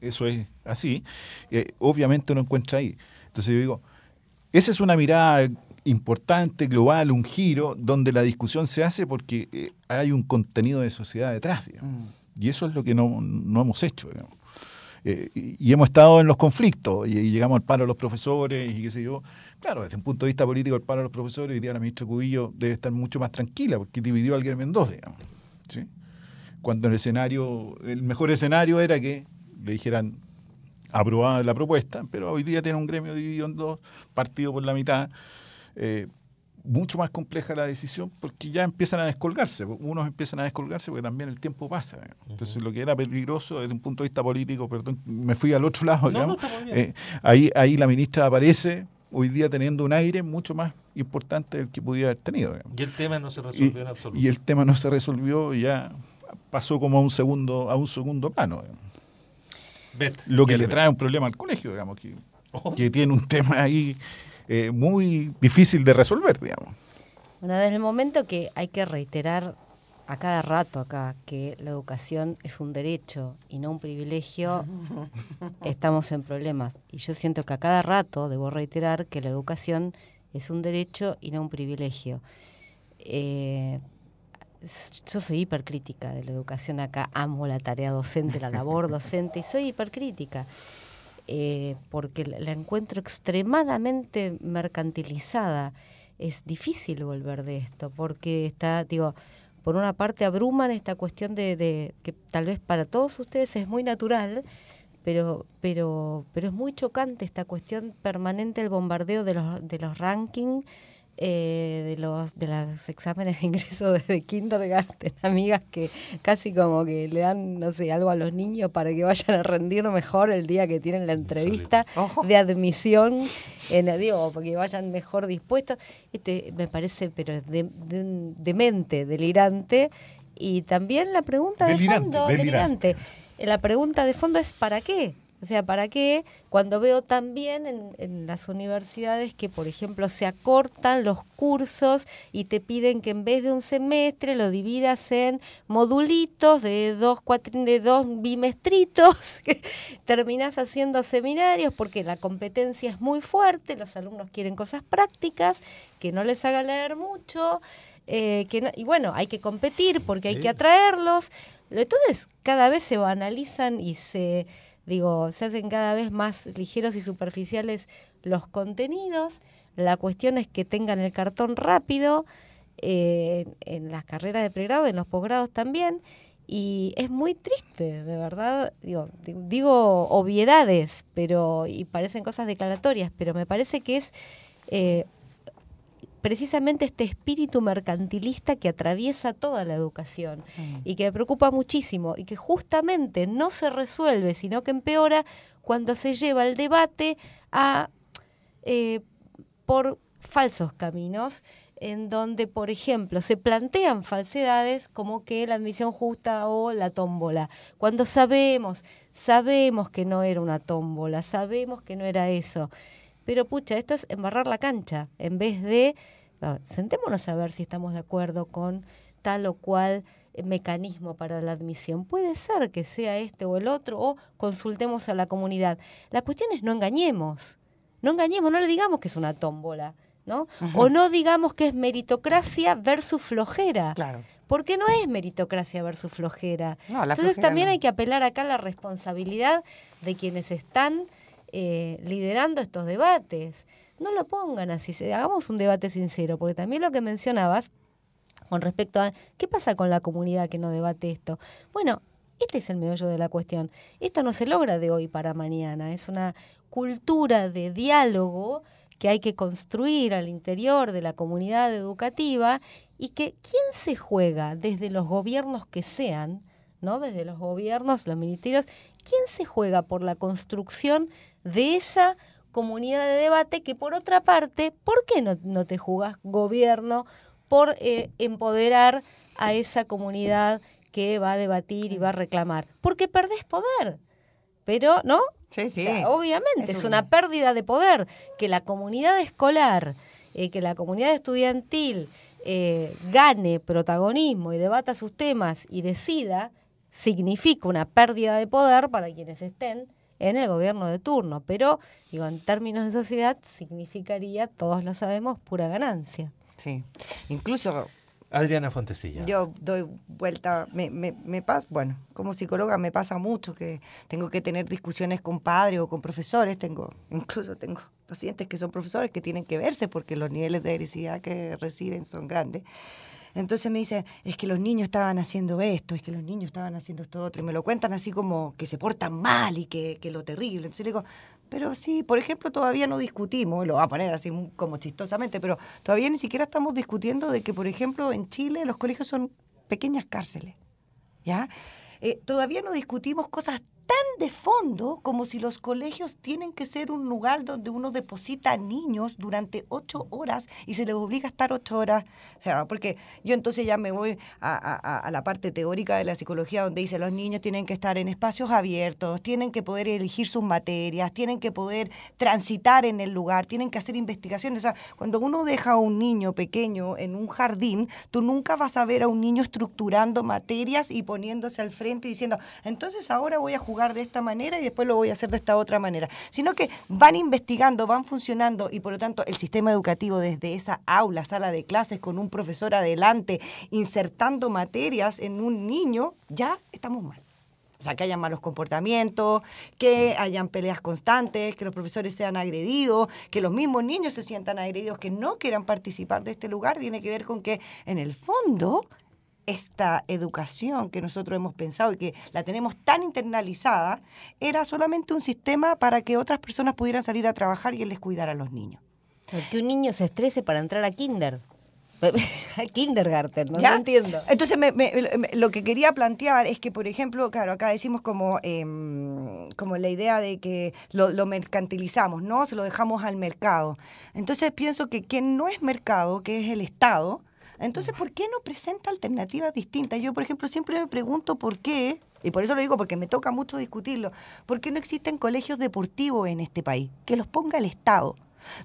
eso es así. Obviamente uno encuentra ahí. Entonces yo digo, esa es una mirada importante, global, un giro, donde la discusión se hace porque hay un contenido de sociedad detrás, digamos. Y eso es lo que no hemos hecho, digamos. Y hemos estado en los conflictos y llegamos al paro de los profesores y qué sé yo. Claro, desde un punto de vista político, el paro de los profesores, hoy día la ministra Cubillo debe estar mucho más tranquila porque dividió al gremio en dos, digamos, ¿sí? Cuando el mejor escenario era que le dijeran aprobada la propuesta, pero hoy día tiene un gremio dividido en dos, partido por la mitad. Mucho más compleja la decisión porque ya empiezan a descolgarse. Unos empiezan a descolgarse porque también el tiempo pasa. Entonces, lo que era peligroso desde un punto de vista político, perdón, me fui al otro lado, digamos, está muy bien. ahí la ministra aparece hoy día teniendo un aire mucho más importante del que pudiera haber tenido, digamos. Y el tema no se resolvió en absoluto. Y el tema no se resolvió y ya pasó como a un segundo plano, digamos. Lo que le trae un problema al colegio, digamos, que tiene un tema ahí muy difícil de resolver, digamos. Bueno, desde el momento que hay que reiterar a cada rato acá que la educación es un derecho y no un privilegio, estamos en problemas. Y yo siento que a cada rato debo reiterar que la educación es un derecho y no un privilegio. Yo soy hipercrítica de la educación acá, amo la tarea docente, la labor docente, y soy hipercrítica. Porque la encuentro extremadamente mercantilizada. Es difícil volver de esto, porque por una parte abruman esta cuestión de que tal vez para todos ustedes es muy natural, pero es muy chocante esta cuestión permanente, el bombardeo de los rankings, de los exámenes de ingreso desde kindergarten, amigas que casi como que le dan, no sé, algo a los niños para que vayan a rendir mejor el día que tienen la entrevista de admisión, para que vayan mejor dispuestos. Me parece, pero demente, delirante. Y también la pregunta de fondo, delirante. La pregunta de fondo es ¿para qué? O sea, ¿para qué? Cuando veo también en las universidades que, por ejemplo, se acortan los cursos y te piden que en vez de un semestre lo dividas en modulitos de dos bimestritos, terminás haciendo seminarios porque la competencia es muy fuerte, los alumnos quieren cosas prácticas, que no les haga leer mucho, y bueno, hay que competir porque hay que atraerlos. Entonces, cada vez se banalizan y se hacen cada vez más ligeros y superficiales los contenidos. La cuestión es que tengan el cartón rápido en las carreras de pregrado, en los posgrados también. Y es muy triste, de verdad. Digo obviedades, y parecen cosas declaratorias, pero me parece que es precisamente este espíritu mercantilista que atraviesa toda la educación y que me preocupa muchísimo y que justamente no se resuelve, sino que empeora cuando se lleva el debate por falsos caminos, en donde, por ejemplo, se plantean falsedades como que la admisión justa o la tómbola, cuando sabemos que no era una tómbola, sabemos que no era eso. Pero pucha, esto es embarrar la cancha, en vez de sentémonos a ver si estamos de acuerdo con tal o cual mecanismo para la admisión. Puede ser que sea este o el otro, o consultemos a la comunidad. La cuestión es no engañemos, no le digamos que es una tómbola, ¿no? O no digamos que es meritocracia versus flojera. Claro. Porque no es meritocracia versus flojera. No, entonces también hay que apelar acá a la responsabilidad de quienes están liderando estos debates. No lo pongan así, hagamos un debate sincero, porque también lo que mencionabas con respecto a qué pasa con la comunidad que no debate esto. Bueno, este es el meollo de la cuestión. Esto no se logra de hoy para mañana, es una cultura de diálogo que hay que construir al interior de la comunidad educativa y que ¿quién se juega desde los gobiernos que sean, ¿no? Desde los gobiernos, los ministerios, ¿quién se juega por la construcción de esa comunidad de debate que por otra parte, ¿por qué no te jugás gobierno por empoderar a esa comunidad que va a debatir y va a reclamar? Porque perdés poder, pero ¿no? Sí, sí. O sea, obviamente es una pérdida de poder. Que la comunidad escolar, que la comunidad estudiantil gane protagonismo y debata sus temas y decida, significa una pérdida de poder para quienes estén en el gobierno de turno, pero digo, en términos de sociedad significaría, todos lo sabemos, pura ganancia. Sí, incluso Adriana Fontecilla. yo doy vuelta, me pasa, bueno, como psicóloga me pasa mucho que tengo que tener discusiones con padres o con profesores, incluso tengo pacientes que son profesores que tienen que verse porque los niveles de agresividad que reciben son grandes. Entonces me dicen, es que los niños estaban haciendo esto, es que los niños estaban haciendo esto otro, y me lo cuentan así como que se portan mal y que lo terrible. Entonces le digo, pero sí, por ejemplo, todavía no discutimos, lo voy a poner así como chistosamente, pero todavía ni siquiera estamos discutiendo de que, por ejemplo, en Chile los colegios son pequeñas cárceles, ¿ya? Todavía no discutimos cosas tan de fondo como si los colegios tienen que ser un lugar donde uno deposita a niños durante 8 horas y se les obliga a estar 8 horas. O sea, porque yo entonces ya me voy a la parte teórica de la psicología donde dice los niños tienen que estar en espacios abiertos, tienen que poder elegir sus materias, tienen que poder transitar en el lugar, tienen que hacer investigaciones. O sea, cuando uno deja a un niño pequeño en un jardín, tú nunca vas a ver a un niño estructurando materias y poniéndose al frente y diciendo, entonces ahora voy a jugar de esta manera y después lo voy a hacer de esta otra manera, sino que van investigando, van funcionando y por lo tanto el sistema educativo desde esa aula, sala de clases con un profesor adelante insertando materias en un niño, ya estamos mal. O sea, que hayan malos comportamientos, que hayan peleas constantes, que los profesores sean agredidos, que los mismos niños se sientan agredidos, que no quieran participar de este lugar, tiene que ver con que en el fondo esta educación que nosotros hemos pensado y que la tenemos tan internalizada, era solamente un sistema para que otras personas pudieran salir a trabajar y él les cuidara a los niños. Que un niño se estrese para entrar a kinder. A kindergarten, no, ¿Ya? no entiendo. Entonces, lo que quería plantear es que, por ejemplo, claro, acá decimos como la idea de que lo mercantilizamos, ¿no? Se lo dejamos al mercado. Entonces, pienso que quien no es mercado, que es el Estado, entonces, ¿por qué no presenta alternativas distintas? Yo, por ejemplo, siempre me pregunto por qué, y por eso lo digo porque me toca mucho discutirlo, ¿por qué no existen colegios deportivos en este país? Que los ponga el Estado,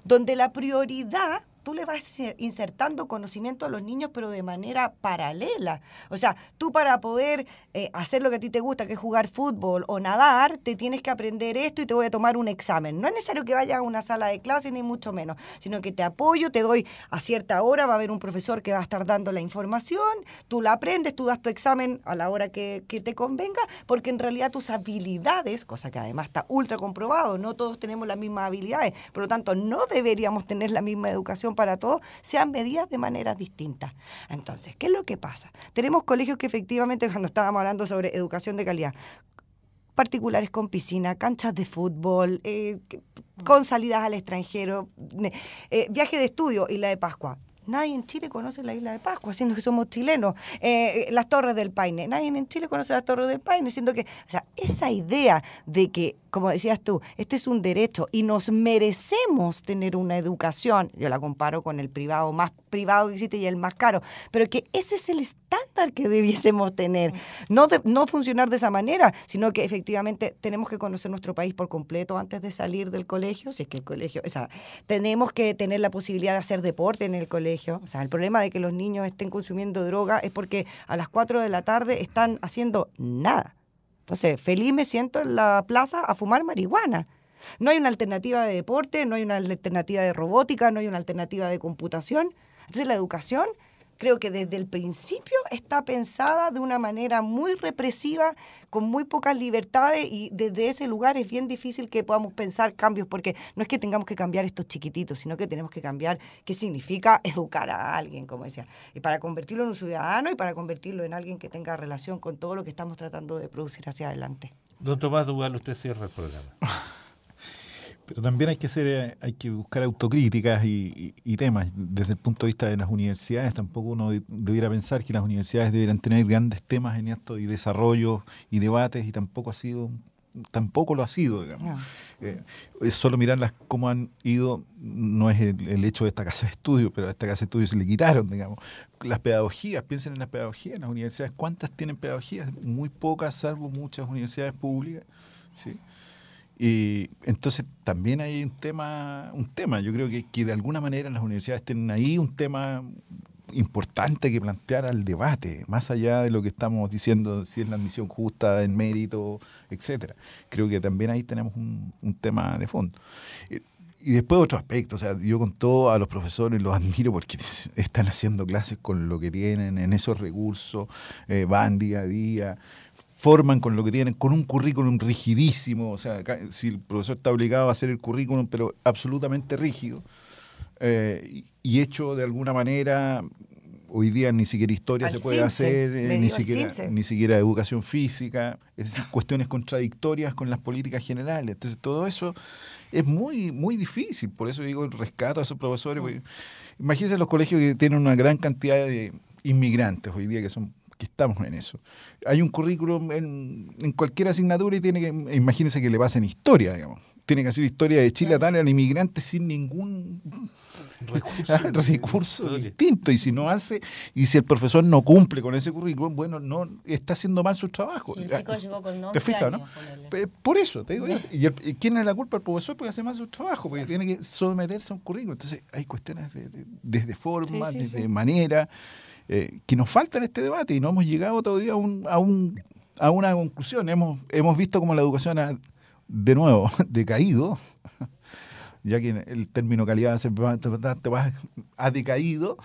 donde la prioridad, tú le vas insertando conocimiento a los niños, pero de manera paralela. O sea, tú para poder hacer lo que a ti te gusta, que es jugar fútbol o nadar, te tienes que aprender esto y te voy a tomar un examen. No es necesario que vayas a una sala de clase, ni mucho menos, sino que te apoyo, te doy a cierta hora, va a haber un profesor que va a estar dando la información, tú la aprendes, tú das tu examen a la hora que te convenga, porque en realidad tus habilidades, cosa que además está ultra comprobado, no todos tenemos las mismas habilidades, por lo tanto no deberíamos tener la misma educación para todos, sean medidas de maneras distintas. Entonces, ¿qué es lo que pasa? Tenemos colegios que efectivamente, cuando estábamos hablando sobre educación de calidad, particulares con piscina, canchas de fútbol, con salidas al extranjero, viaje de estudio, Isla de Pascua. Nadie en Chile conoce la Isla de Pascua, siendo que somos chilenos. Las Torres del Paine. Nadie en Chile conoce las Torres del Paine, siendo que... O sea, esa idea de que, como decías tú, este es un derecho y nos merecemos tener una educación, yo la comparo con el privado más privado que existe y el más caro, pero que ese es el estándar que debiésemos tener. No funcionar de esa manera, sino que efectivamente tenemos que conocer nuestro país por completo antes de salir del colegio, si es que el colegio... O sea, tenemos que tener la posibilidad de hacer deporte en el colegio. O sea, el problema de que los niños estén consumiendo droga es porque a las 4 de la tarde están haciendo nada. Entonces, feliz me siento en la plaza a fumar marihuana. No hay una alternativa de deporte, no hay una alternativa de robótica, no hay una alternativa de computación. Entonces, la educación creo que desde el principio está pensada de una manera muy represiva, con muy pocas libertades, y desde ese lugar es bien difícil que podamos pensar cambios, porque no es que tengamos que cambiar estos chiquititos, sino que tenemos que cambiar qué significa educar a alguien, como decía, y para convertirlo en un ciudadano y para convertirlo en alguien que tenga relación con todo lo que estamos tratando de producir hacia adelante. Don Tomás Duval, usted cierra el programa. Pero también hay que buscar autocríticas y temas. Desde el punto de vista de las universidades, tampoco uno debiera pensar que las universidades deberían tener grandes temas en esto y desarrollos y debates, y tampoco lo ha sido, digamos. No. Es solo mirar cómo han ido, no es el hecho de esta casa de estudio, pero a esta casa de estudio se le quitaron, digamos. Las pedagogías, piensen en las pedagogías, en las universidades, ¿cuántas tienen pedagogías? Muy pocas, salvo muchas universidades públicas, ¿sí? Y entonces también hay un tema, yo creo que de alguna manera las universidades tienen ahí un tema importante que plantear al debate, más allá de lo que estamos diciendo, si es la admisión justa, el mérito, etcétera. Creo que también ahí tenemos un tema de fondo. Y después otro aspecto, o sea, yo con todo a los profesores los admiro porque están haciendo clases con lo que tienen, en esos recursos, van día a día, forman con lo que tienen, con un currículum rigidísimo, o sea, si el profesor está obligado a hacer el currículum, pero absolutamente rígido, y hecho de alguna manera, hoy día ni siquiera historia se puede hacer, ni siquiera educación física, es decir, cuestiones contradictorias con las políticas generales. Entonces todo eso es muy, muy difícil, por eso digo, el rescato a esos profesores. Imagínense los colegios que tienen una gran cantidad de inmigrantes hoy día que estamos en eso. Hay un currículum en cualquier asignatura y imagínense que le pasen historia, digamos. Tiene que hacer historia de Chile a tal al inmigrante sin ningún recurso distinto. Y si el profesor no cumple con ese currículum, bueno, no está haciendo mal su trabajo. El chico llegó con 11 ¿te fijas, años, no? Por eso, te digo. ¿Y quién es la culpa? El profesor, porque hace mal su trabajo, porque tiene que someterse a un currículum. Entonces hay cuestiones desde forma, desde manera, que nos falta en este debate y no hemos llegado todavía a una conclusión. Hemos visto cómo la educación de nuevo decaído, ya que el término calidad ha decaído,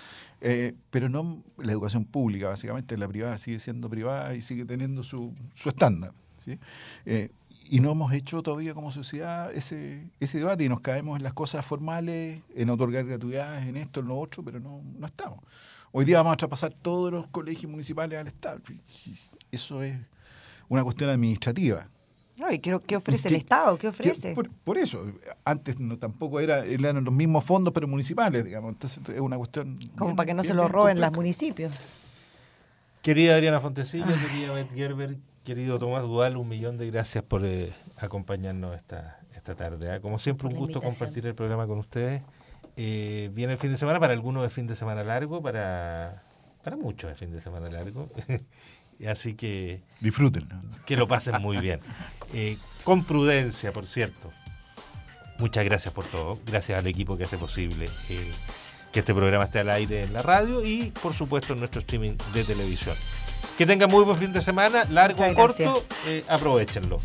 pero no la educación pública, básicamente la privada sigue siendo privada y sigue teniendo su estándar, ¿sí? Y no hemos hecho todavía como sociedad ese debate y nos caemos en las cosas formales, en otorgar gratuidades, en esto, en lo otro, pero no estamos. Hoy día vamos a traspasar todos los colegios municipales al Estado. Eso es una cuestión administrativa. No, ¿y qué ofrece el Estado? ¿Qué ofrece? Por eso, antes tampoco eran los mismos fondos, pero municipales, digamos. Entonces es una cuestión... Como para que no se lo roben los municipios. Querida Adriana Fontecilla, querida Beth Gerber, querido Tomás Dual, 1.000.000 de gracias por acompañarnos esta tarde. Como siempre, un gusto compartir el programa con ustedes. Viene el fin de semana, para algunos es fin de semana largo, para muchos es fin de semana largo. Así que disfruten, que lo pasen muy bien, con prudencia, por cierto. Muchas gracias por todo, gracias al equipo que hace posible que este programa esté al aire en la radio y por supuesto en nuestro streaming de televisión. Que tengan muy buen fin de semana, largo o corto, aprovechenlo.